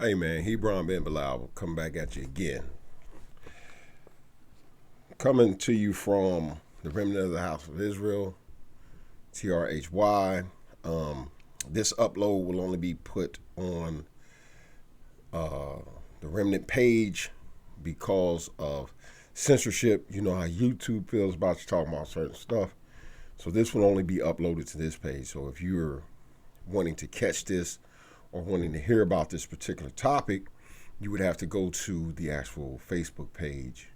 Hey man, Hebron Ben Bilal coming back at you again. Coming to you from the Remnant of the House of Israel, TRHY. This upload will only be put on the Remnant page because of censorship. You know how YouTube feels about you talking about certain stuff. So this will only be uploaded to this page. So if you're wanting to catch this or wanting to hear about this particular topic, you would have to go to the actual Facebook page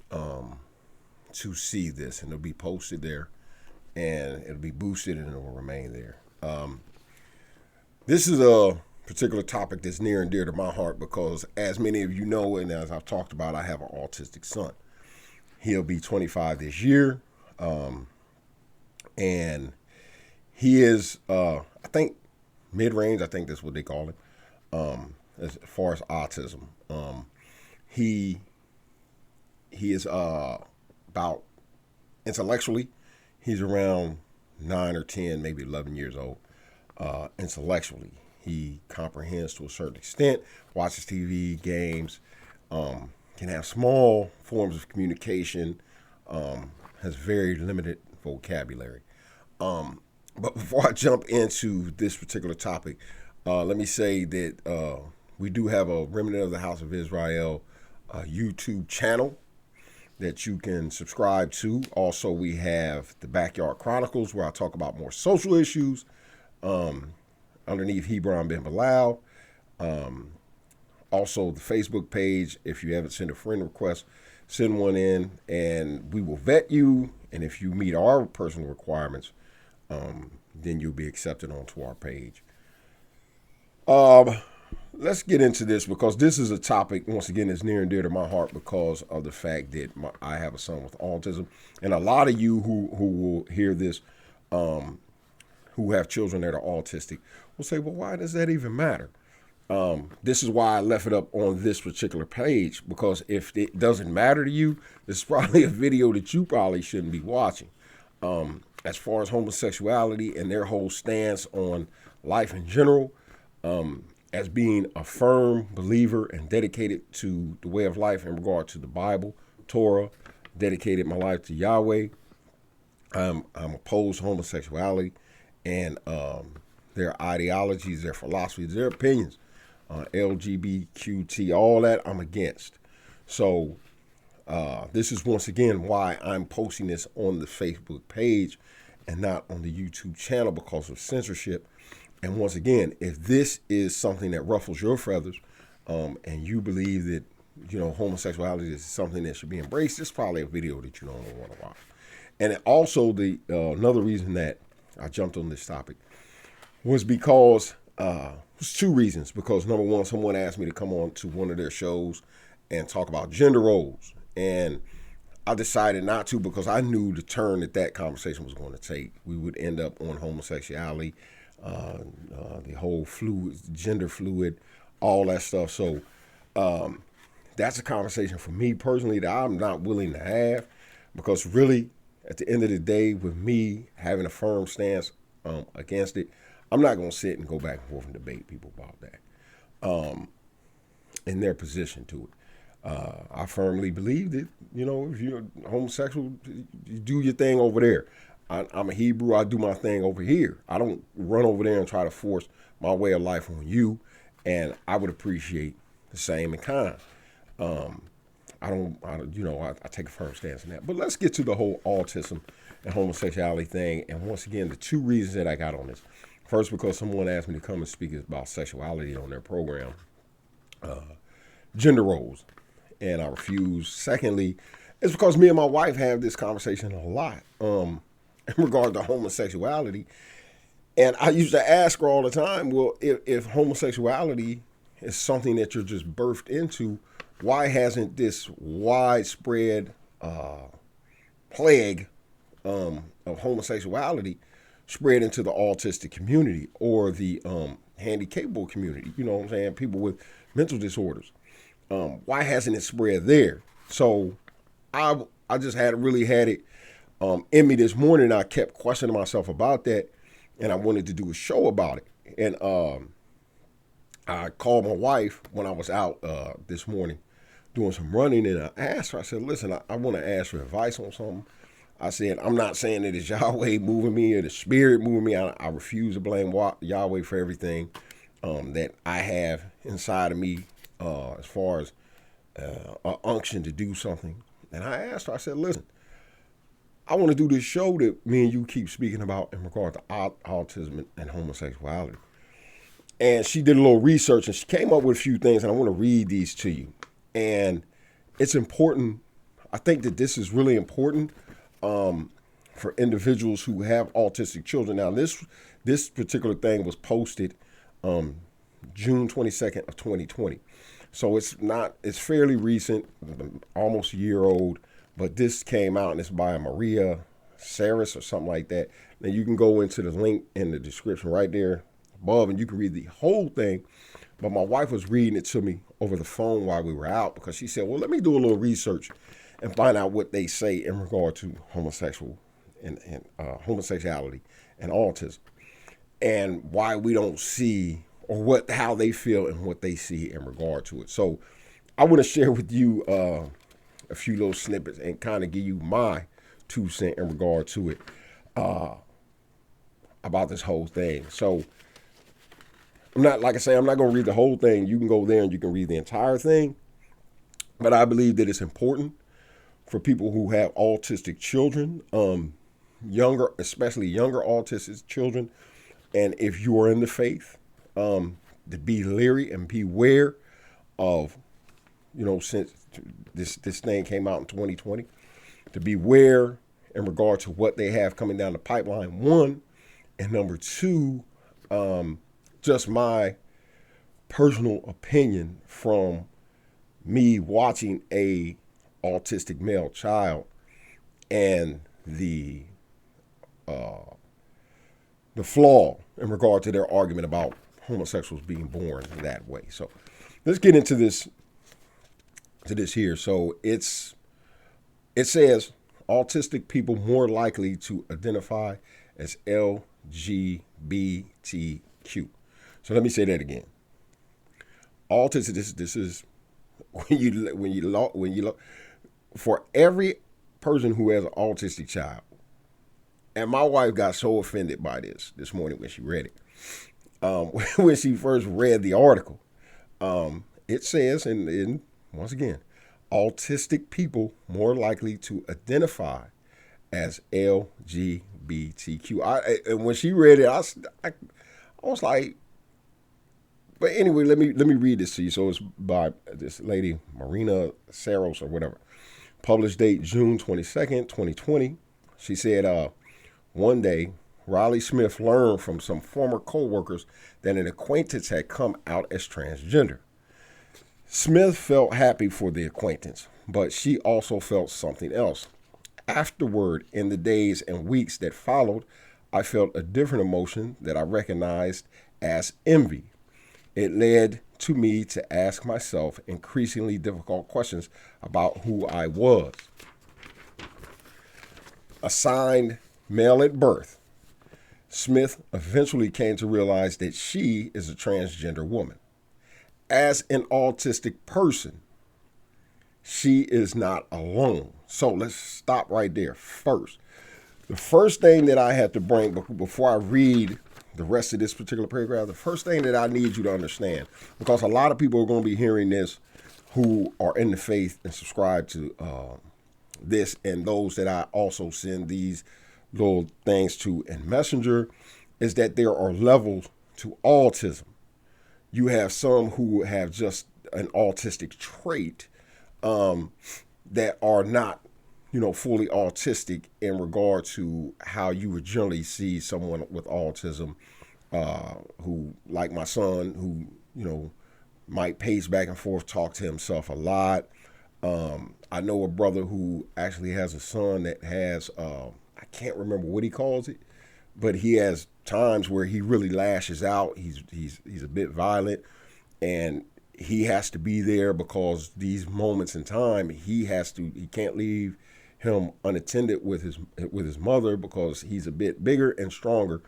to see this, and it'll be posted there, and it'll be boosted, and it will remain there. This is a particular topic that's near and dear to my heart because, as many of you know, and as I've talked about, I have an autistic son. He'll be 25 this year, and he is, I think, mid-range. I think that's what they call it, as far as autism. He is about, intellectually, he's around 9 or 10, maybe 11 years old. Intellectually, he comprehends to a certain extent, watches TV, games, can have small forms of communication, has very limited vocabulary. But before I jump into this particular topic, let me say that we do have a Remnant of the House of Israel YouTube channel that you can subscribe to. Also, we have the Backyard Chronicles, where I talk about more social issues, underneath Hebron Ben Bilal. Also, the Facebook page. If you haven't sent a friend request, send one in, and we will vet you. And if you meet our personal requirements, then you'll be accepted onto our page. Let's get into this because this is a topic, once again, that's near and dear to my heart because of the fact that I have a son with autism. And a lot of you who will hear this, who have children that are autistic, will say, well, why does that even matter? This is why I left it up on this particular page, because if it doesn't matter to you, this is probably a video that you probably shouldn't be watching. As far as homosexuality and their whole stance on life in general, as being a firm believer and dedicated to the way of life in regard to the Bible, Torah, dedicated my life to Yahweh. I'm opposed to homosexuality and their ideologies, their philosophies, their opinions, LGBTQT, all that I'm against. So this is once again why I'm posting this on the Facebook page and not on the YouTube channel, because of censorship. And once again, if this is something that ruffles your feathers, and you believe that, homosexuality is something that should be embraced, it's probably a video that you don't want to watch. And also, the another reason that I jumped on this topic was because there's two reasons. Because number one, someone asked me to come on to one of their shows and talk about gender roles, and I decided not to because I knew the turn that conversation was going to take. We would end up on homosexuality, the whole gender fluid, all that stuff. So that's a conversation for me personally that I'm not willing to have, because really, at the end of the day, with me having a firm stance against it, I'm not going to sit and go back and forth and debate people about that, in their position to it. I firmly believe that, if you're homosexual, you do your thing over there. I'm a Hebrew. I do my thing over here. I don't run over there and try to force my way of life on you. And I would appreciate the same in kind. I take a firm stance in that. But let's get to the whole autism and homosexuality thing. And once again, the two reasons that I got on this. First, because someone asked me to come and speak about sexuality on their program, gender roles, and I refused. Secondly, it's because me and my wife have this conversation a lot in regard to homosexuality. And I used to ask her all the time, well, if homosexuality is something that you're just birthed into, why hasn't this widespread plague of homosexuality spread into the autistic community or the handicapped community? You know what I'm saying? People with mental disorders. Why hasn't it spread there? So I just really had it in me this morning. I kept questioning myself about that, and I wanted to do a show about it. And I called my wife when I was out this morning doing some running, and I asked her, I said, listen, I want to ask your advice on something. I said, I'm not saying that it's Yahweh moving me or the Spirit moving me. I refuse to blame Yahweh for everything that I have inside of me as far as an unction to do something. And I asked her, I said, listen, I want to do this show that me and you keep speaking about in regard to autism and homosexuality. And she did a little research and she came up with a few things, and I want to read these to you. And it's important. I think that this is really important for individuals who have autistic children. Now, this particular thing was posted June 22nd of 2020. So it's fairly recent, almost a year old, but this came out and it's by Maria Saris or something like that. Now you can go into the link in the description right there above and you can read the whole thing. But my wife was reading it to me over the phone while we were out because she said, well, let me do a little research and find out what they say in regard to homosexuality and autism, and why we don't see, or how they feel and what they see in regard to it. So I want to share with you a few little snippets and kind of give you my 2 cents in regard to it about this whole thing. So I'm not going to read the whole thing. You can go there and you can read the entire thing. But I believe that it's important for people who have autistic children, especially younger autistic children. And if you are in the faith, to be leery and beware of, since this thing came out in 2020, to beware in regard to what they have coming down the pipeline, 1. And number 2, just my personal opinion from me watching a autistic male child and the flaw in regard to their argument about homosexuals being born that way. So let's get into this here. So it says autistic people more likely to identify as LGBTQ. So let me say that again. Autistic. This is when you for every person who has an autistic child. And my wife got so offended by this morning when she read it. When she first read the article, it says, and once again, autistic people more likely to identify as LGBTQ. And when she read it, I was like, but anyway, let me read this to you. So it's by this lady, Marina Saros or whatever. Published date June 22nd, 2020. She said, one day, Riley Smith learned from some former co-workers that an acquaintance had come out as transgender. Smith felt happy for the acquaintance, but she also felt something else. Afterward, in the days and weeks that followed, I felt a different emotion that I recognized as envy. It led to me to ask myself increasingly difficult questions about who I was. Assigned male at birth, Smith eventually came to realize that she is a transgender woman. As an autistic person, she is not alone. So let's stop right there first. The first thing that I have to bring before I read the rest of this particular paragraph, the first thing that I need you to understand, because a lot of people are going to be hearing this who are in the faith and subscribe to this, and those that I also send these little things to in Messenger, is that there are levels to autism. You have some who have just an autistic trait that are not, fully autistic in regard to how you would generally see someone with autism who, like my son, who, might pace back and forth, talk to himself a lot. I know a brother who actually has a son that has, I can't remember what he calls it, but he has times where he really lashes out. He's a bit violent, and he has to be there because these moments in time, he can't leave him unattended with his mother because he's a bit bigger and stronger.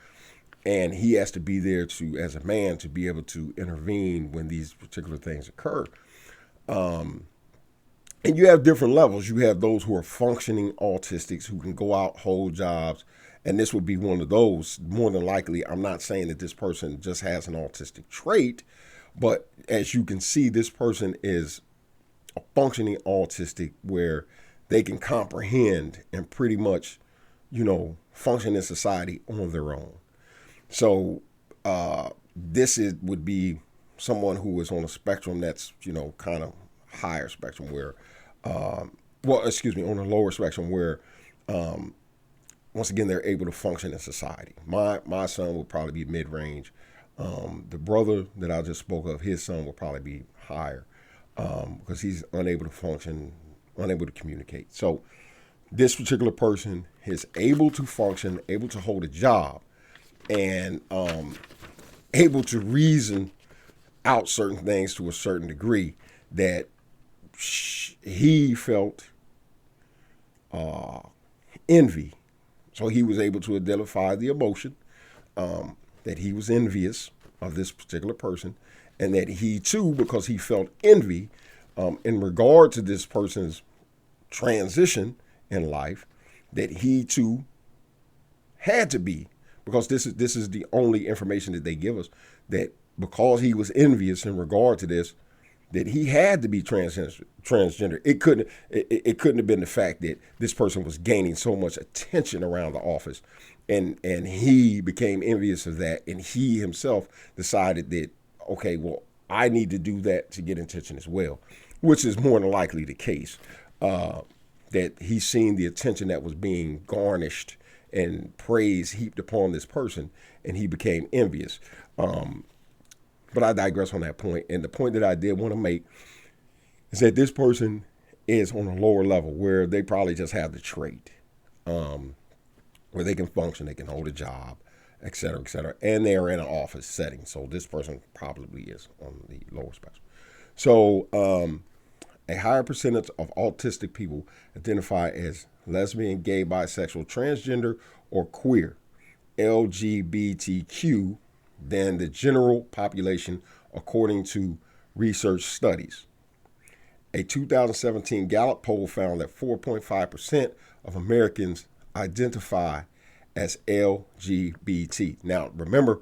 And he has to be there to, as a man, to be able to intervene when these particular things occur. And you have different levels. You have those who are functioning autistics who can go out, hold jobs, and this would be one of those. More than likely, I'm not saying that this person just has an autistic trait, but as you can see, this person is a functioning autistic where they can comprehend and pretty much, function in society on their own. So this would be someone who is on a spectrum that's, kind of higher spectrum where, on a lower spectrum where, once again, they're able to function in society. My son would probably be mid-range. The brother that I just spoke of, his son will probably be higher because he's unable to function, unable to communicate. So this particular person is able to function, able to hold a job, and able to reason out certain things to a certain degree that he felt envy. So he was able to identify the emotion that he was envious of this particular person, and that he too, because he felt envy in regard to this person's transition in life, that he too had to be, because this is the only information that they give us, that because he was envious in regard to this, that he had to be transgender. It couldn't have been the fact that this person was gaining so much attention around the office, and he became envious of that, and he himself decided that, okay, well, I need to do that to get attention as well, which is more than likely the case. That he's seen the attention that was being garnished and praise heaped upon this person, and he became envious. But I digress on that point. And the point that I did want to make is that this person is on a lower level where they probably just have the trait, where they can function, they can hold a job, et cetera, and they are in an office setting. So this person probably is on the lower spectrum. So a higher percentage of autistic people identify as lesbian, gay, bisexual, transgender, or queer, LGBTQ, than the general population, according to research studies. A 2017 Gallup poll found that 4.5% of Americans identify as LGBT. Now, remember,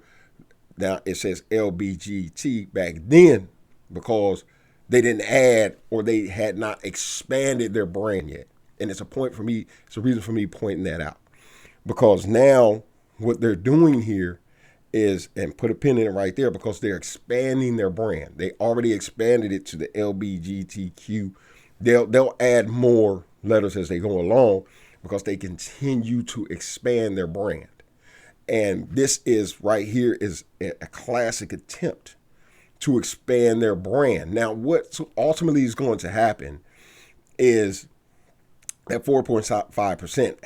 it says LBGT back then because they didn't add, or they had not expanded their brand yet. And it's a reason for me pointing that out. Because now what they're doing here is, and put a pin in it right there, because they're expanding their brand. They already expanded it to the LGBTQ. They'll add more letters as they go along because they continue to expand their brand. And this is right here is a classic attempt to expand their brand. Now, what ultimately is going to happen is that 4.5%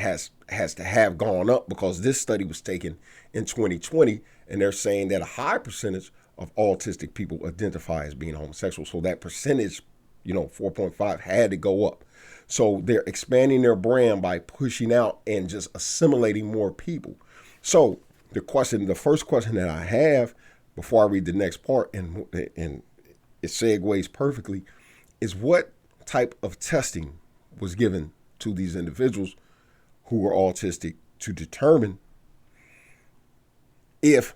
has to have gone up, because this study was taken in 2020, and they're saying that a high percentage of autistic people identify as being homosexual. So that percentage, 4.5 had to go up. So they're expanding their brand by pushing out and just assimilating more people. So the first question that I have before I read the next part, and it segues perfectly, is what type of testing was given to these individuals who were autistic to determine if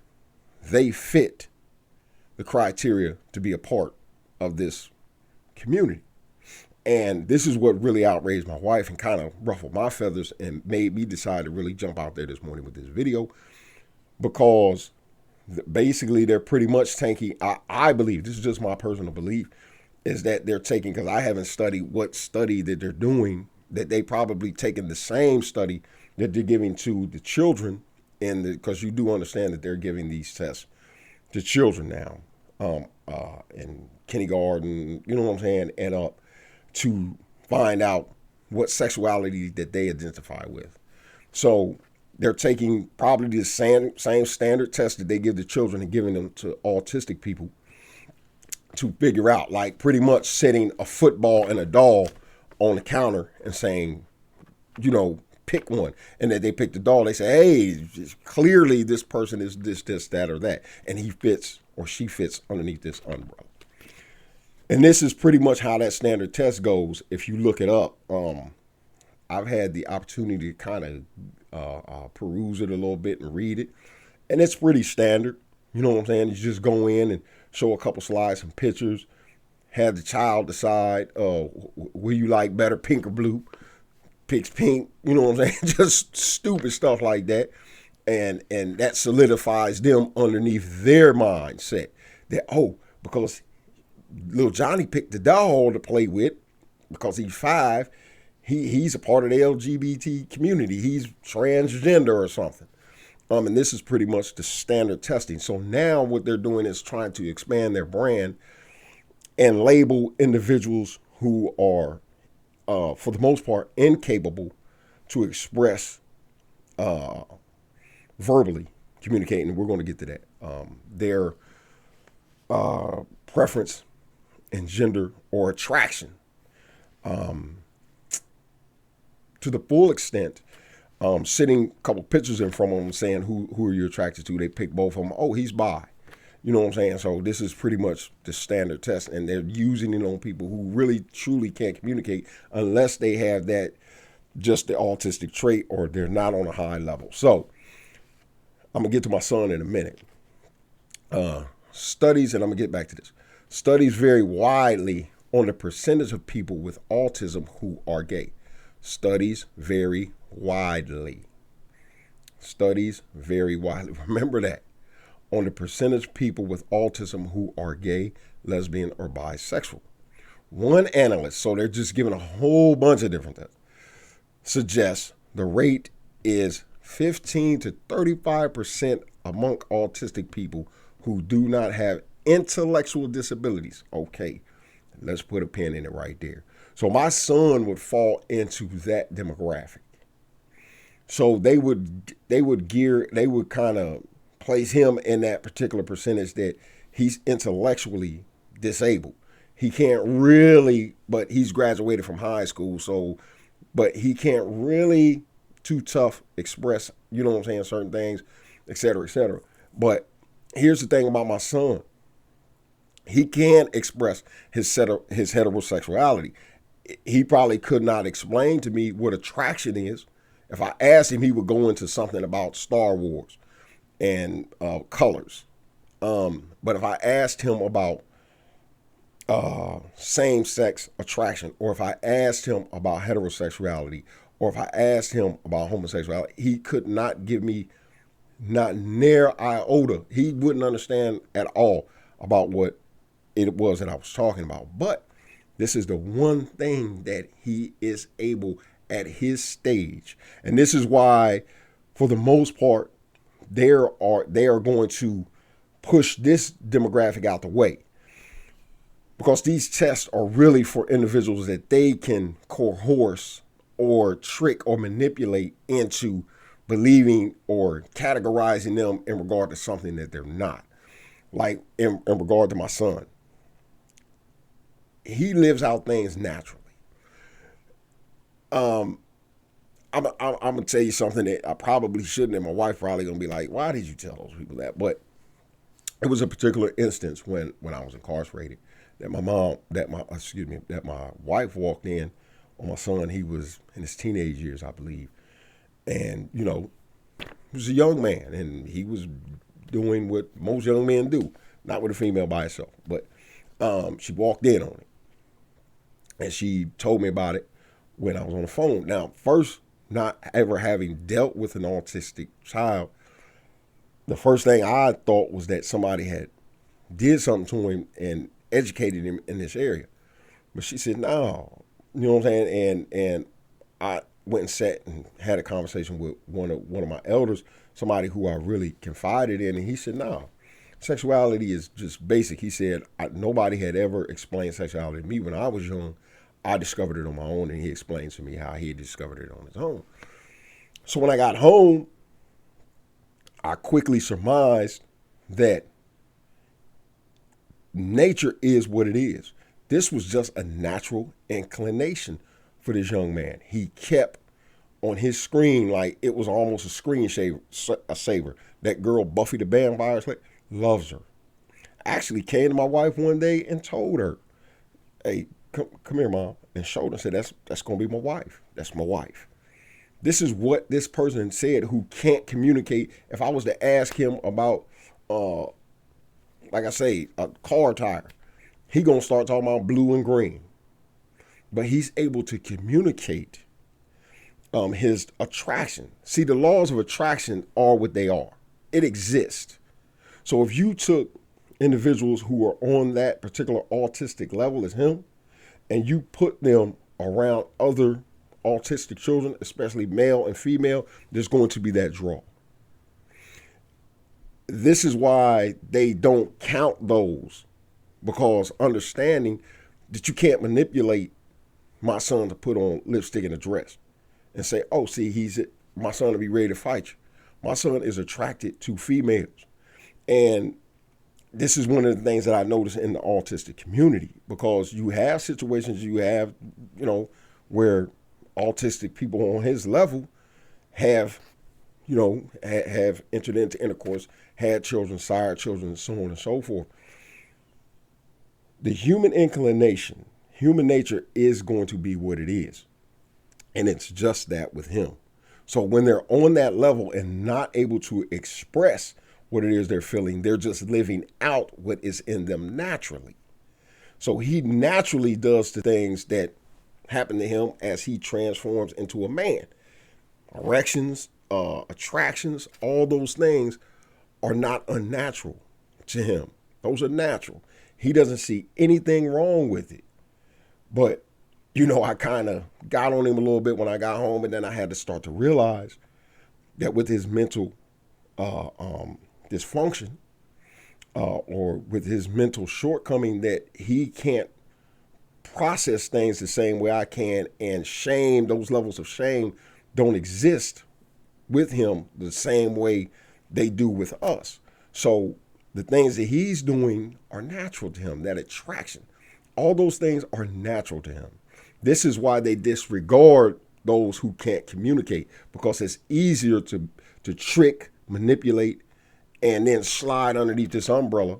they fit the criteria to be a part of this community. And this is what really outraged my wife and kind of ruffled my feathers and made me decide to really jump out there this morning with this video, because basically they're pretty much taking, I believe, this is just my personal belief, is that they're taking, because I haven't studied what study that they're doing, that they probably taken the same study that they're giving to the children, because you do understand that they're giving these tests to children now, in kindergarten, you know what I'm saying, and up, to find out what sexuality that they identify with. So they're taking probably the same standard test that they give to children and giving them to autistic people to figure out, like pretty much setting a football and a doll on the counter and saying, pick one, and that they pick the doll. They say, hey, clearly this person is this, that, or that, and he fits or she fits underneath this umbrella. And this is pretty much how that standard test goes. If you look it up, I've had the opportunity to kind of peruse it a little bit and read it, and it's pretty standard. You know what I'm saying? You just go in and show a couple slides and pictures, have the child decide, will you like better, pink or blue? Picks pink, you know what I'm saying? Just stupid stuff like that. And that solidifies them underneath their mindset that, because little Johnny picked the doll to play with because he's 5, he's a part of the LGBT community. He's transgender or something. And this is pretty much the standard testing. So now what they're doing is trying to expand their brand and label individuals who are, for the most part, incapable to express verbally communicating. We're going to get to that. Their preference and gender or attraction. To the full extent, sitting a couple pictures in front of them saying who are you attracted to, they pick both of them. Oh, he's bi. You know what I'm saying? So this is pretty much the standard test, and they're using it on people who really truly can't communicate unless they have that, just the autistic trait, or they're not on a high level. So I'm gonna get to my son in a minute. Studies, and I'm gonna get back to this. Studies vary widely on the percentage of people with autism who are gay. Studies vary widely. Studies vary widely. Remember that. On the percentage of people with autism who are gay, lesbian, or bisexual. One analyst, so they're just giving a whole bunch of different things, suggests the rate is 15 to 35% among autistic people who do not have intellectual disabilities. Okay, let's put a pin in it right there. So my son would fall into that demographic. So they would kind of place him in that particular percentage that he's intellectually disabled. He can't really, but he's graduated from high school, so, but he can't really too tough express, you know what I'm saying, certain things, et cetera, et cetera. But here's the thing about my son. He can express his heterosexuality. He probably could not explain to me what attraction is. If I asked him, he would go into something about Star Wars and colors. But if I asked him about same-sex attraction, or if I asked him about heterosexuality, or if I asked him about homosexuality, he could not give me not near iota. He wouldn't understand at all about what it was that I was talking about. But this is the one thing that he is able at his stage. And this is why, for the most part, they are going to push this demographic out the way. Because these tests are really for individuals that they can coerce or trick or manipulate into believing or categorizing them in regard to something that they're not. Like in regard to my son. He lives out things naturally. I'm gonna tell you something that I probably shouldn't, and my wife probably gonna be like, "Why did you tell those people that?" But it was a particular instance when I was incarcerated that my wife walked in on my son. He was in his teenage years, I believe, and he was a young man, and he was doing what most young men do, not with a female by herself. But she walked in on it, and she told me about it when I was on the phone. Now, first, not ever having dealt with an autistic child, the first thing I thought was that somebody had did something to him and educated him in this area. But she said, no, you know what I'm saying? And I went and sat and had a conversation with one of my elders, somebody who I really confided in, and he said, no, sexuality is just basic. He said, nobody had ever explained sexuality to me when I was young. I discovered it on my own, and he explained to me how he had discovered it on his own. So when I got home, I quickly surmised that nature is what it is. This was just a natural inclination for this young man. He kept on his screen like it was almost a saver. That girl, Buffy the Vampire Slayer, loves her. I actually came to my wife one day and told her, hey, come here, Mom, and showed her, said, that's going to be my wife. That's my wife. This is what this person said who can't communicate. If I was to ask him about, like I say, a car tire, he going to start talking about blue and green. But he's able to communicate his attraction. See, the laws of attraction are what they are. It exists. So if you took individuals who are on that particular autistic level as him, and you put them around other autistic children, especially male and female, there's going to be that draw. This is why they don't count those, because understanding that you can't manipulate my son to put on lipstick and a dress and say, oh, see, my son will be ready to fight you. My son is attracted to females. And this is one of the things that I notice in the autistic community, because you have situations, where autistic people on his level have entered into intercourse, had children, sired children, and so on and so forth. The human inclination, human nature is going to be what it is. And it's just that with him. So when they're on that level and not able to express what it is they're feeling, they're just living out what is in them naturally. So he naturally does the things that happen to him as he transforms into a man. Erections, attractions, all those things are not unnatural to him. Those are natural. He doesn't see anything wrong with it. But, I kind of got on him a little bit when I got home, and then I had to start to realize that with his mental dysfunction or with his mental shortcoming, that he can't process things the same way I can, and shame, those levels of shame don't exist with him the same way they do with us. So the things that he's doing are natural to him, that attraction. All those things are natural to him. This is why they disregard those who can't communicate, because it's easier to trick, manipulate, and then slide underneath this umbrella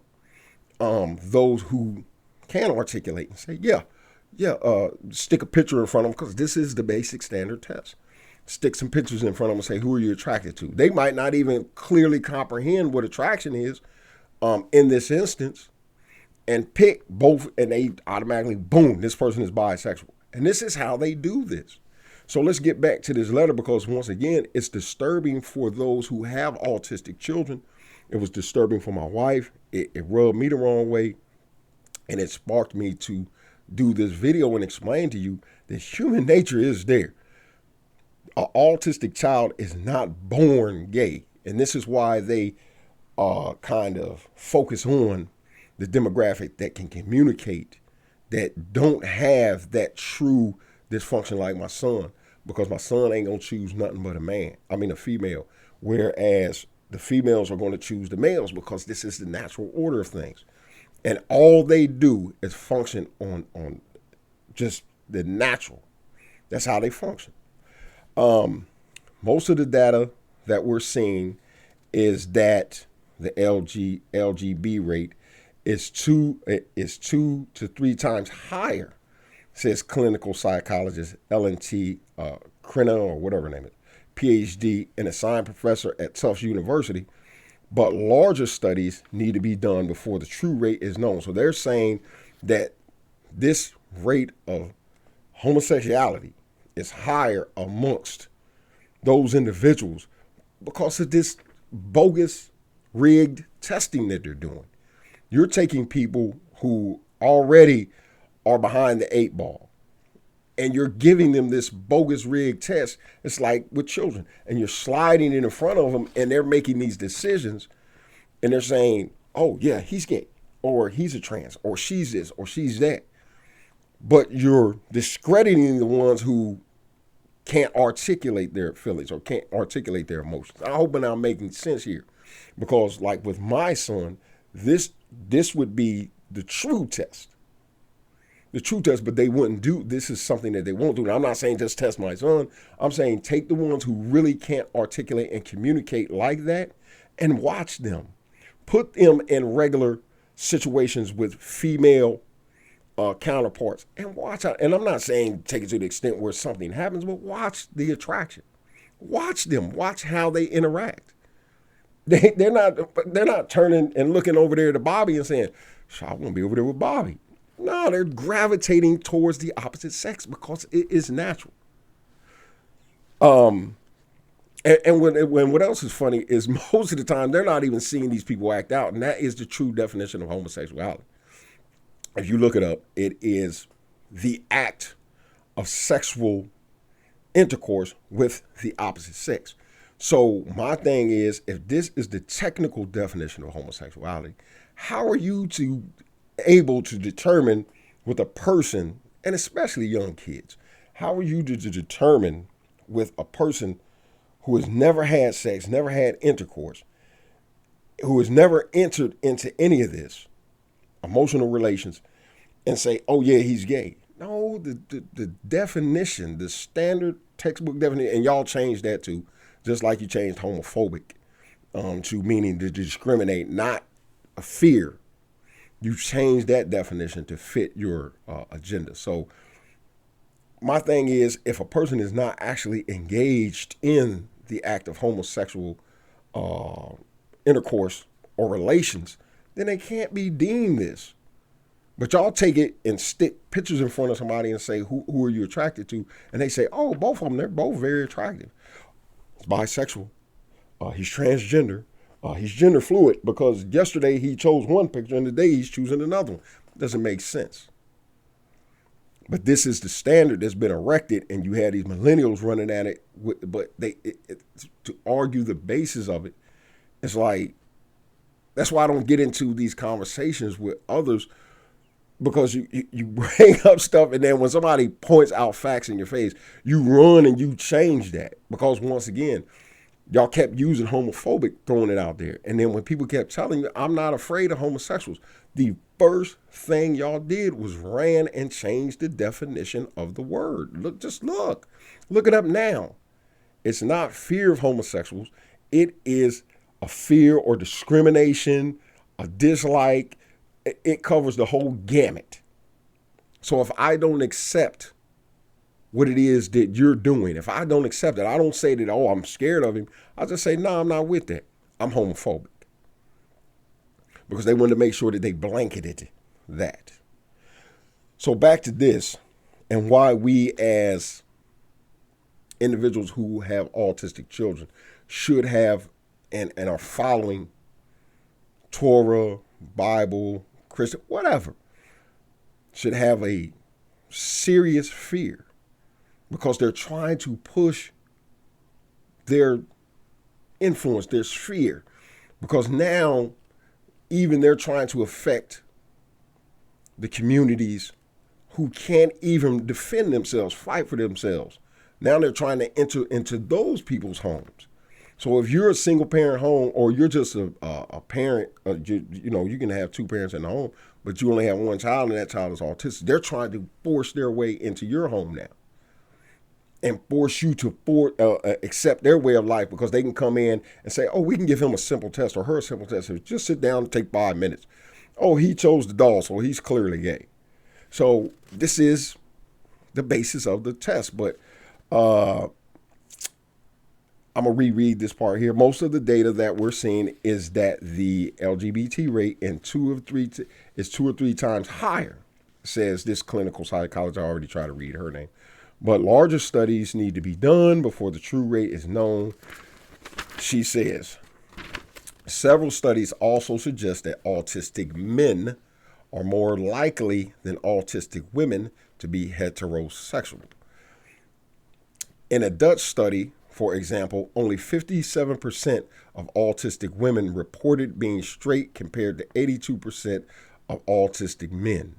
those who can articulate and say, stick a picture in front of them, because this is the basic standard test. Stick some pictures in front of them and say, who are you attracted to? They might not even clearly comprehend what attraction is in this instance, and pick both, and they automatically, boom, this person is bisexual. And this is how they do this. So let's get back to this letter, because once again, it's disturbing for those who have autistic children. It was disturbing for my wife. It rubbed me the wrong way. And it sparked me to do this video and explain to you that human nature is there. An autistic child is not born gay. And this is why they kind of focus on the demographic that can communicate, that don't have that true dysfunction like my son, because my son ain't going to choose nothing but a female, whereas the females are going to choose the males, because this is the natural order of things. And all they do is function on just the natural. That's how they function. Most of the data that we're seeing is that the LGB rate is 2 to 3 times higher, says clinical psychologist L&T Crenna, or whatever her name is, PhD and assigned professor at Tufts University. But larger studies need to be done before the true rate is known. So they're saying that this rate of homosexuality is higher amongst those individuals because of this bogus, rigged testing that they're doing. You're taking people who already are behind the 8 ball, and you're giving them this bogus rigged test. It's like with children, and you're sliding it in front of them, and they're making these decisions, and they're saying, oh yeah, he's gay, or he's a trans, or she's this, or she's that. But you're discrediting the ones who can't articulate their feelings or can't articulate their emotions. I hope I'm making sense here, because like with my son, this would be the true test. the true test, but they wouldn't do. This is something that they won't do. Now, I'm not saying just test my son. I'm saying take the ones who really can't articulate and communicate like that and watch them. Put them in regular situations with female counterparts and watch out. And I'm not saying take it to the extent where something happens, but watch the attraction. Watch them. Watch how they interact. They're not turning and looking over there to Bobby and saying, I want to be over there with Bobby. No, they're gravitating towards the opposite sex because it is natural. And when what else is funny is most of the time they're not even seeing these people act out, and that is the true definition of homosexuality. If you look it up, it is the act of sexual intercourse with the opposite sex. So my thing is, if this is the technical definition of homosexuality, how are you able to determine with a person, and especially young kids, how are you to determine with a person who has never had sex, never had intercourse, who has never entered into any of this emotional relations, and say, oh yeah, he's gay? No, the definition, the standard textbook definition, and y'all changed that to, just like you changed homophobic to meaning to discriminate, not a fear. You changed that definition to fit your agenda. So my thing is, if a person is not actually engaged in the act of homosexual intercourse or relations, then they can't be deemed this. But y'all take it and stick pictures in front of somebody and say, who are you attracted to? And they say, oh, both of them, they're both very attractive. He's bisexual. He's transgender. He's gender fluid, because yesterday he chose one picture and today he's choosing another one. Doesn't make sense. But this is the standard that's been erected, and you had these millennials running at it. But to argue the basis of it, it's like, that's why I don't get into these conversations with others, because you bring up stuff, and then when somebody points out facts in your face, you run and you change that. Because once again, y'all kept using homophobic, throwing it out there. And then when people kept telling you, I'm not afraid of homosexuals, the first thing y'all did was ran and changed the definition of the word. Look it up now. It's not fear of homosexuals. It is a fear or discrimination, a dislike. It covers the whole gamut. So if I don't accept what it is that you're doing, if I don't accept it, I don't say that, oh, I'm scared of him. I just say, no, I'm not with that. I'm homophobic. Because they wanted to make sure that they blanketed that. So back to this, and why we as individuals who have autistic children should have and are following Torah, Bible, Christian, whatever, should have a serious fear, because they're trying to push their influence, their sphere, because now even they're trying to affect the communities who can't even defend themselves, fight for themselves. Now they're trying to enter into those people's homes. So if you're a single parent home, or you're just a parent, you can have two parents in the home, but you only have one child and that child is autistic. They're trying to force their way into your home now and force you to accept their way of life, because they can come in and say, oh, we can give him a simple test or her a simple test. Just sit down and take 5 minutes. Oh, he chose the doll, so he's clearly gay. So this is the basis of the test. But I'm going to reread this part here. Most of the data that we're seeing is that the LGBT rate is 2 or 3 times higher, says this clinical psychologist. I already tried to read her name. But larger studies need to be done before the true rate is known. She says, several studies also suggest that autistic men are more likely than autistic women to be heterosexual. In a Dutch study, for example, only 57% of autistic women reported being straight, compared to 82% of autistic men.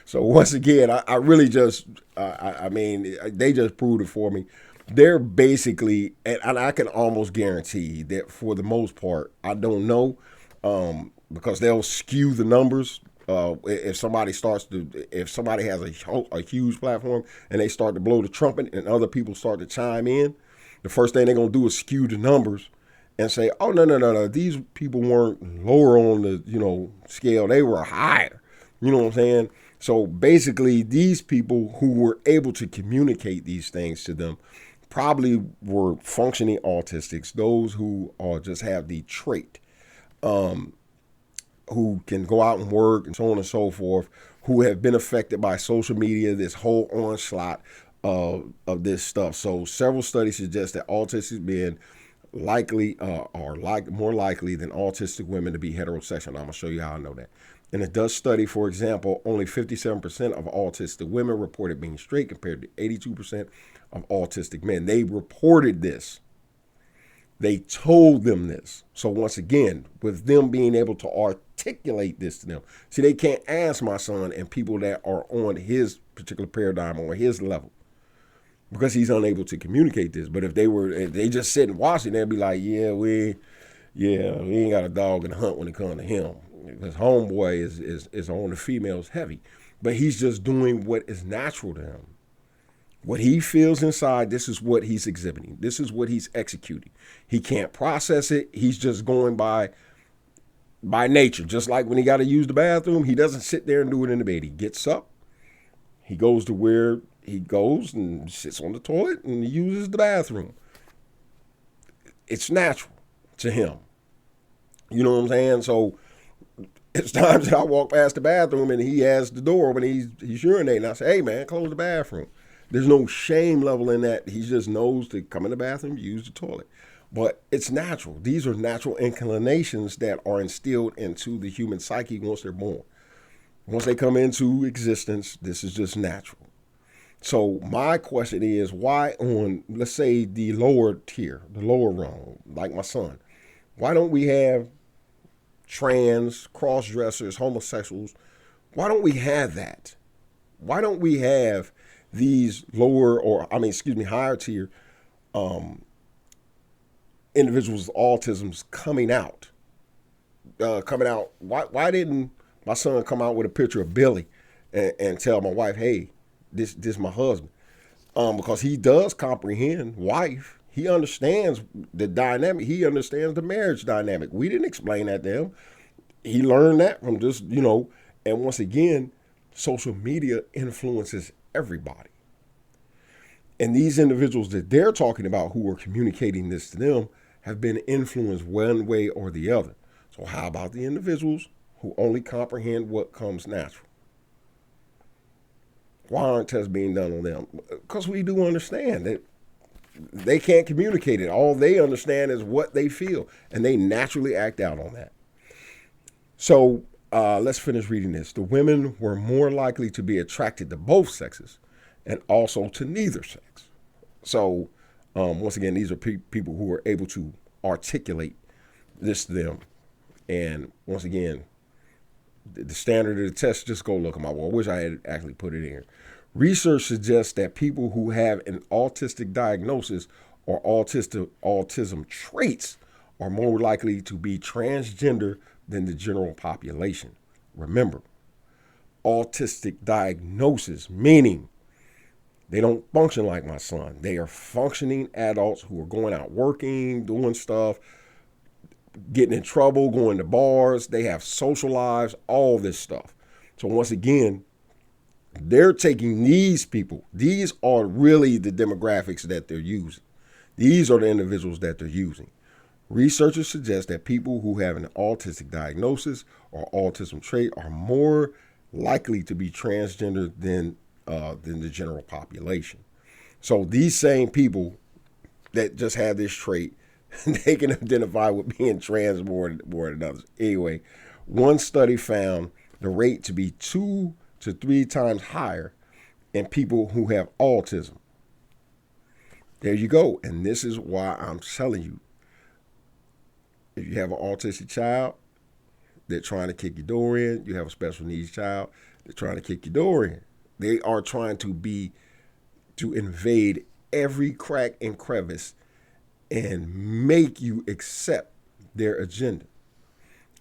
So once again, I really just, they just proved it for me. They're basically, and I can almost guarantee that for the most part, I don't know, because they'll skew the numbers. If somebody has a huge platform and they start to blow the trumpet and other people start to chime in, the first thing they're going to do is skew the numbers and say, oh, no, these people weren't lower on the, scale. They were higher. You know what I'm saying? So basically, these people who were able to communicate these things to them probably were functioning autistics, those who just have the trait, who can go out and work and so on and so forth, who have been affected by social media, this whole onslaught of this stuff. So several studies suggest that autistic men are more likely than autistic women to be heterosexual. And I'm going to show you how I know that. In a Dutch study, for example, only 57% of autistic women reported being straight compared to 82% of autistic men. They reported this. They told them this. So once again, with them being able to articulate this to them. See, they can't ask my son and people that are on his particular paradigm or his level because he's unable to communicate this. But if they just sit and watch it, they'd be like, we ain't got a dog in the hunt when it comes to him. Because homeboy is on the females heavy. But he's just doing what is natural to him. What he feels inside, this is what he's exhibiting. This is what he's executing. He can't process it. He's just going by nature. Just like when he got to use the bathroom, he doesn't sit there and do it in the bed. He gets up. He goes to where he goes and sits on the toilet and he uses the bathroom. It's natural to him. You know what I'm saying? So it's times that I walk past the bathroom and he has the door when he's urinating. I say, hey, man, close the bathroom. There's no shame level in that. He just knows to come in the bathroom, use the toilet. But it's natural. These are natural inclinations that are instilled into the human psyche once they're born. Once they come into existence, this is just natural. So my question is, why on, let's say, the lower tier, the lower rung, like my son, why don't we have trans, cross-dressers, homosexuals? Why don't we have that? Why don't we have these higher tier individuals with autisms coming out? Why didn't my son come out with a picture of Billy and tell my wife, hey, this is my husband? Because he does comprehend wife. He understands the dynamic. He understands the marriage dynamic. We didn't explain that to him. He learned that from just, and once again, social media influences everybody. And these individuals that they're talking about who are communicating this to them have been influenced one way or the other. So how about the individuals who only comprehend what comes natural? Why aren't tests being done on them? Because we do understand that they can't communicate it. All they understand is what they feel, and they naturally act out on that. So let's finish reading this. The women were more likely to be attracted to both sexes and also to neither sex. So once again, these are people who are able to articulate this to them. And once again, the standard of the test, just go look them up. Well, I wish I had actually put it in here. Research suggests that people who have an autistic diagnosis or autism traits are more likely to be transgender than the general population. Remember, autistic diagnosis, meaning they don't function like my son. They are functioning adults who are going out working, doing stuff, getting in trouble, going to bars. They have social lives, all this stuff. So once again, they're taking these people. These are really the demographics that they're using. These are the individuals that they're using. Researchers suggest that people who have an autistic diagnosis or autism trait are more likely to be transgender than the general population. So these same people that just have this trait, they can identify with being trans more than others. Anyway, one study found the rate to be 2 to 3 times higher in people who have autism. There you go. And this is why I'm telling you, if you have an autistic child, they're trying to kick your door in. You have a special needs child, they're trying to kick your door in. They are trying to invade every crack and crevice and make you accept their agenda,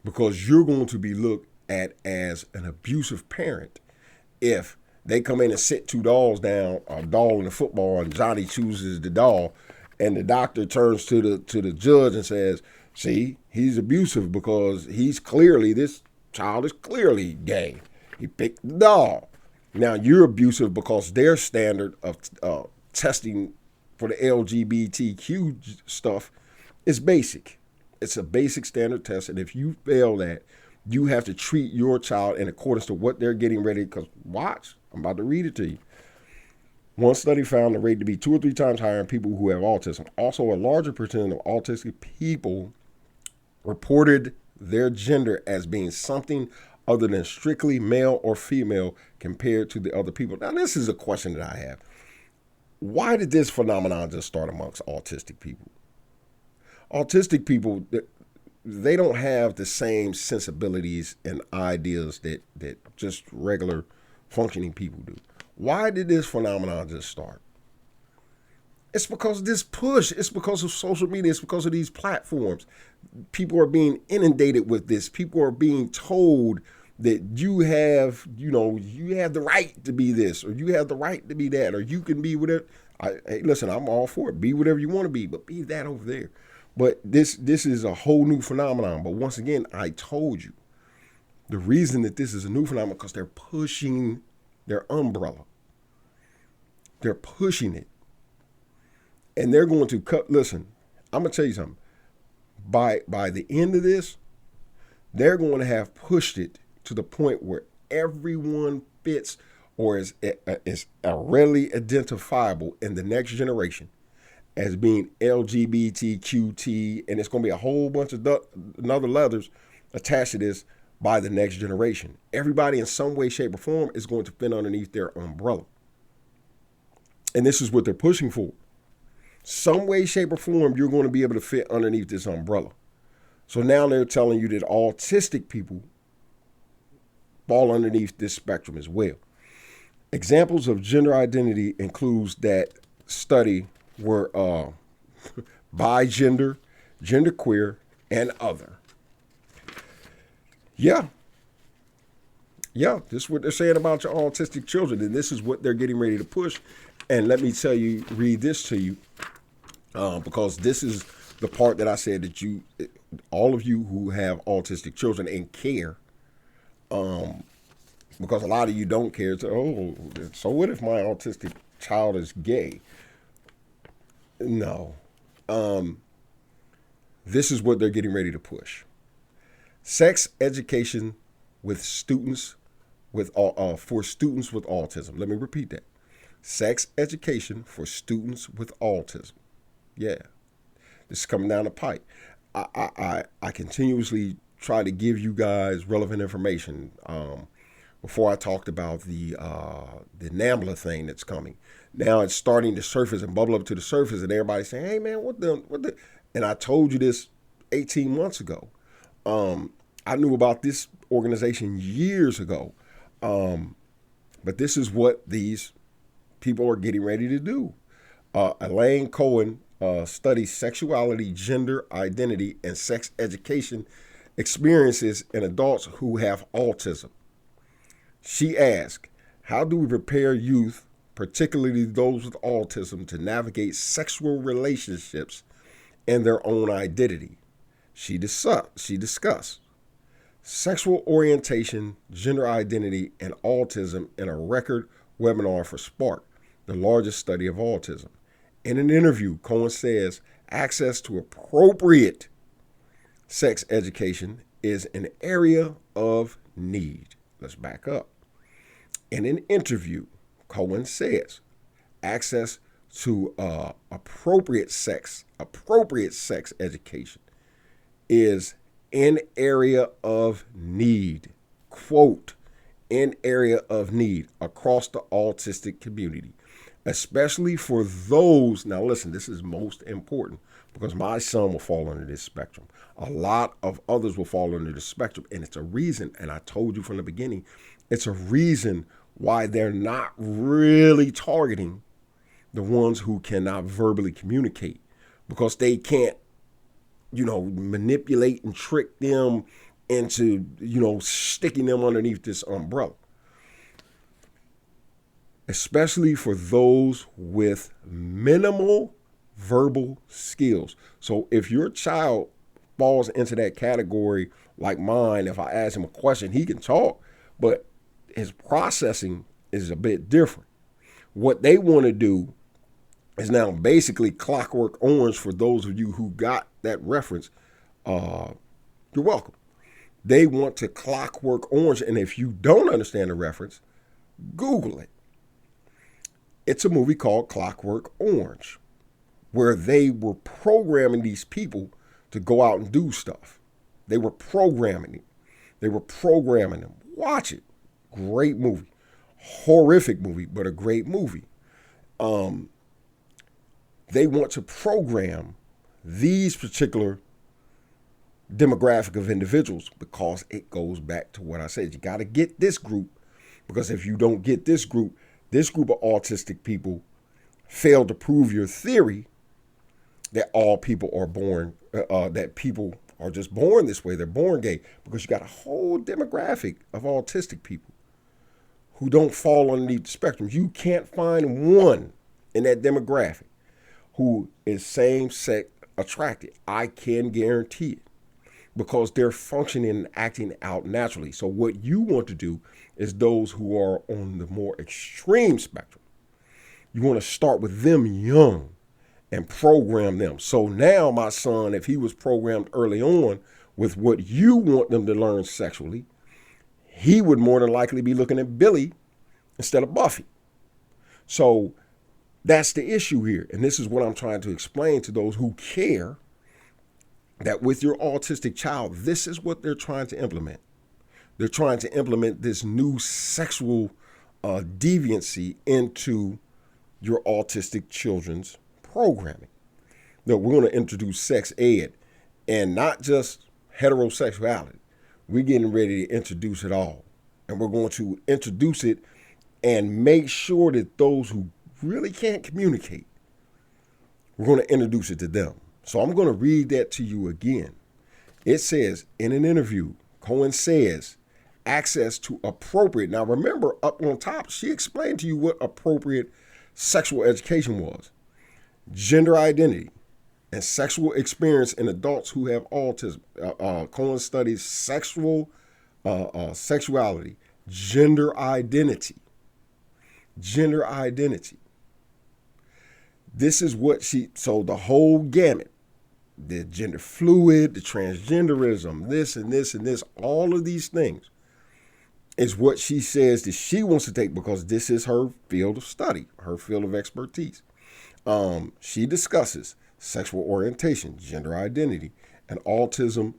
because you're going to be looked at as an abusive parent if they come in and sit two dolls down, a doll and a football, and Johnny chooses the doll, and the doctor turns to the judge and says, "See, he's abusive because this child is clearly gay. He picked the doll." Now you're abusive because their standard of testing for the LGBTQ stuff is basic. It's a basic standard test, and if you fail that, you have to treat your child in accordance to what they're getting ready. Because watch, I'm about to read it to you. One study found the rate to be 2 or 3 times higher in people who have autism. Also, a larger percentage of autistic people reported their gender as being something other than strictly male or female compared to the other people. Now, this is a question that I have. Why did this phenomenon just start amongst autistic people? Autistic people, they don't have the same sensibilities and ideas that just regular functioning people do. Why did this phenomenon just start? It's because of this push. It's because of social media. It's because of these platforms. People are being inundated with this. People are being told that you have the right to be this, or you have the right to be that, or you can be whatever. Hey, listen, I'm all for it. Be whatever you want to be, but be that over there. But this is a whole new phenomenon. But once again, I told you, the reason that this is a new phenomenon because they're pushing their umbrella. They're pushing it. And they're going to cut. Listen, I'm going to tell you something. By the end of this, they're going to have pushed it to the point where everyone fits or is readily identifiable in the next generation as being LGBTQT, and it's going to be a whole bunch of other letters attached to this by the next generation. Everybody in some way, shape, or form is going to fit underneath their umbrella. And this is what they're pushing for. Some way, shape, or form, you're going to be able to fit underneath this umbrella. So now they're telling you that autistic people fall underneath this spectrum as well. Examples of gender identity includes that study were bi-gender, genderqueer, and other. Yeah, this is what they're saying about your autistic children, and this is what they're getting ready to push. And let me tell you, read this to you, because this is the part that I said that all of you who have autistic children and care, because a lot of you don't care. So what if my autistic child is gay? No. This is what they're getting ready to push. Sex education with students for students with autism. Let me repeat that. Sex education for students with autism. Yeah. This is coming down the pipe. I continuously try to give you guys relevant information. Before I talked about the NAMBLA thing that's coming. Now it's starting to surface and bubble up to the surface, and everybody's saying, "Hey man, what the?" And I told you this 18 months ago. I knew about this organization years ago, but this is what these people are getting ready to do. Elaine Cohen studies sexuality, gender identity, and sex education experiences in adults who have autism. She asked, how do we prepare youth, particularly those with autism, to navigate sexual relationships and their own identity? She discussed sexual orientation, gender identity, and autism in a record webinar for Spark, the largest study of autism. In an interview, Cohen says access to appropriate sex education is an area of need. Let's back up. In an interview, Cohen says access to appropriate sex education is an area of need. Quote, an area of need across the autistic community, especially for those. Now listen, this is most important because my son will fall under this spectrum. A lot of others will fall under the spectrum, and it's a reason, and I told you from the beginning, it's a reason why they're not really targeting the ones who cannot verbally communicate, because they can't, manipulate and trick them into, sticking them underneath this umbrella. Especially for those with minimal verbal skills. So if your child falls into that category like mine, if I ask him a question, he can talk, but his processing is a bit different. What they want to do is now basically Clockwork Orange. For those of you who got that reference, you're welcome. They want to Clockwork Orange, and if you don't understand the reference, Google it. It's a movie called Clockwork Orange, where they were programming these people to go out and do stuff. They were programming them. Watch it. Great movie. Horrific movie, but a great movie. They want to program these particular demographic of individuals because it goes back to what I said. You got to get this group, because if you don't get this group of autistic people fail to prove your theory that all people are born, that people are just born this way. They're born gay, because you got a whole demographic of autistic people who don't fall underneath the spectrum. You can't find one in that demographic who is same-sex attracted. I can guarantee it, because they're functioning and acting out naturally. So what you want to do is those who are on the more extreme spectrum. You want to start with them young and program them. So now my son, if he was programmed early on with what you want them to learn sexually, he would more than likely be looking at Billy instead of Buffy. So that's the issue here. And this is what I'm trying to explain to those who care, that with your autistic child, this is what they're trying to implement. They're trying to implement this new sexual deviancy into your autistic children's programming. No, we're going to introduce sex ed, and not just heterosexuality. We're getting ready to introduce it all. And we're going to introduce it and make sure that those who really can't communicate, we're going to introduce it to them. So I'm going to read that to you again. It says, in an interview, Cohen says, access to appropriate. Now remember, up on top, she explained to you what appropriate sexual education was. Gender identity and sexual experience in adults who have autism. Cohen studies sexuality, gender identity. This is what so the whole gamut, the gender fluid, the transgenderism, this and this and this, all of these things is what she says that she wants to take, because this is her field of study, her field of expertise. She discusses sexual orientation, gender identity, and autism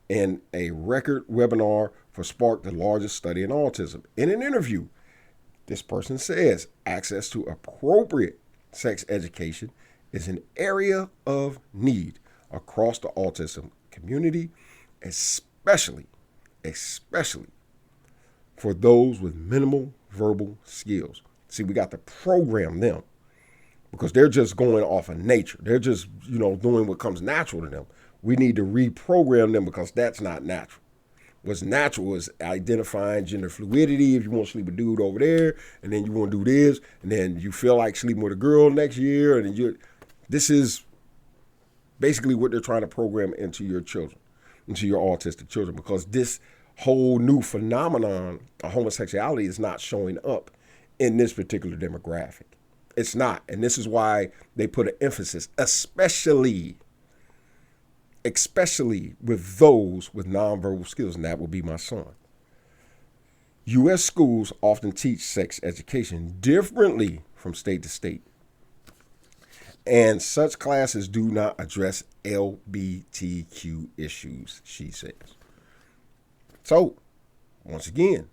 in a record webinar for Spark, the largest study in autism. In an interview, this person says access to appropriate sex education is an area of need across the autism community, especially for those with minimal verbal skills. See, we got to program them, because they're just going off of nature. They're just, doing what comes natural to them. We need to reprogram them, because that's not natural. What's natural is identifying gender fluidity. If you want to sleep with a dude over there, and then you want to do this, and then you feel like sleeping with a girl next year, and then this is basically what they're trying to program into your children, into your autistic children, because this whole new phenomenon of homosexuality is not showing up in this particular demographic. It's not. And this is why they put an emphasis, especially with those with nonverbal skills, and that will be my son. U.S. schools often teach sex education differently from state to state, and such classes do not address LGBTQ issues, she says. So, once again,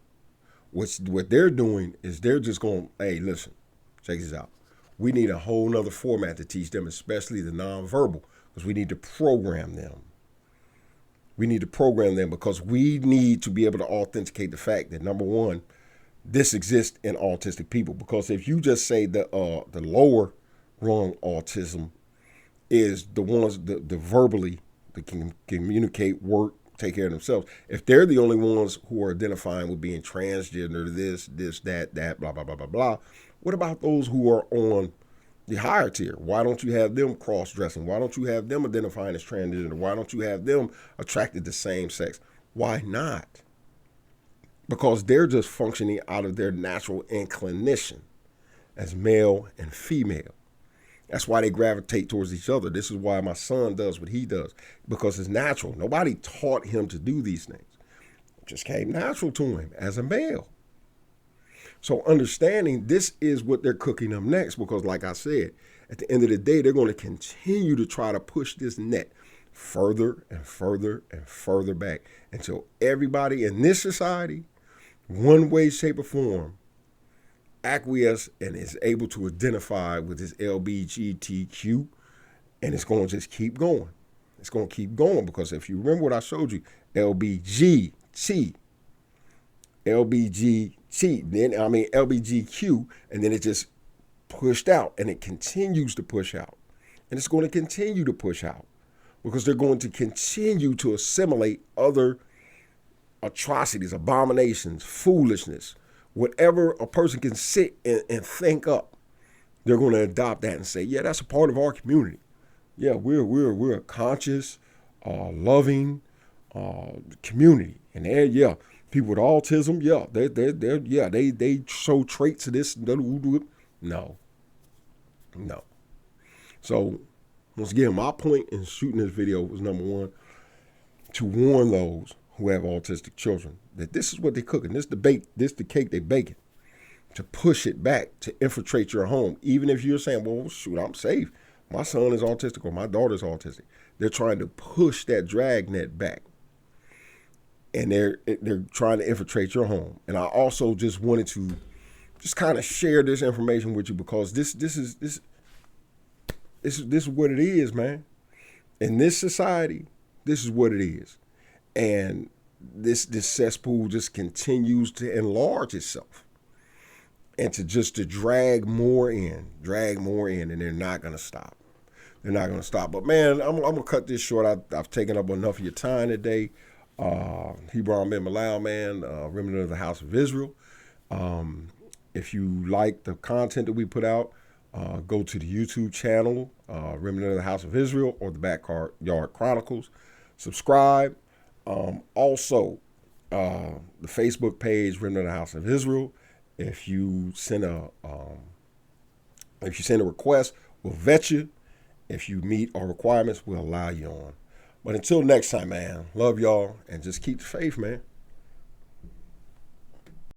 what they're doing is they're just going, hey, listen, check this out. We need a whole nother format to teach them, especially the nonverbal, because we need to program them. We need to program them because we need to be able to authenticate the fact that, number one, this exists in autistic people. Because if you just say the lower rung autism is the ones, the verbally, that can communicate, work, take care of themselves. If they're the only ones who are identifying with being transgender, this, that, blah, blah, blah, blah, blah, what about those who are on the higher tier? Why don't you have them cross-dressing? Why don't you have them identifying as transgender? Why don't you have them attracted to same sex? Why not? Because they're just functioning out of their natural inclination as male and female. That's why they gravitate towards each other. This is why my son does what he does, because it's natural. Nobody taught him to do these things. It just came natural to him as a male. So understanding this is what they're cooking up next, because like I said, at the end of the day, they're going to continue to try to push this net further and further and further back until everybody in this society, one way, shape, or form, acquiesce and is able to identify with this LGBTQ, and it's going to just keep going. It's going to keep going, because if you remember what I showed you, LBGT, LBGQ, and then it just pushed out, and it continues to push out, and it's going to continue to push out, because they're going to continue to assimilate other atrocities, abominations, foolishness, whatever a person can sit and think up, they're going to adopt that and say, yeah, that's a part of our community. Yeah, we're a conscious, loving community, and yeah, people with autism, yeah, they show traits of this. No. So once again, my point in shooting this video was, number one, to warn those who have autistic children that this is what they're cooking. This the cake they baking, to push it back, to infiltrate your home. Even if you're saying, well, shoot, I'm safe. My son is autistic or my daughter's autistic. They're trying to push that drag net back. And they're trying to infiltrate your home. And I also just wanted to just kind of share this information with you, because this is what it is, man. In this society, this is what it is. And this cesspool just continues to enlarge itself, and to drag more in, and they're not going to stop. But man, I'm going to cut this short. I've taken up enough of your time today. Hebron Ben Bilal, man, Remnant of the House of Israel. If you like the content that we put out, go to the YouTube channel, Remnant of the House of Israel, or the Backyard Chronicles. Subscribe. Also, the Facebook page, Remnant of the House of Israel. If you send a request, we'll vet you. If you meet our requirements, we'll allow you on. But until next time, man, love y'all, and just keep the faith, man.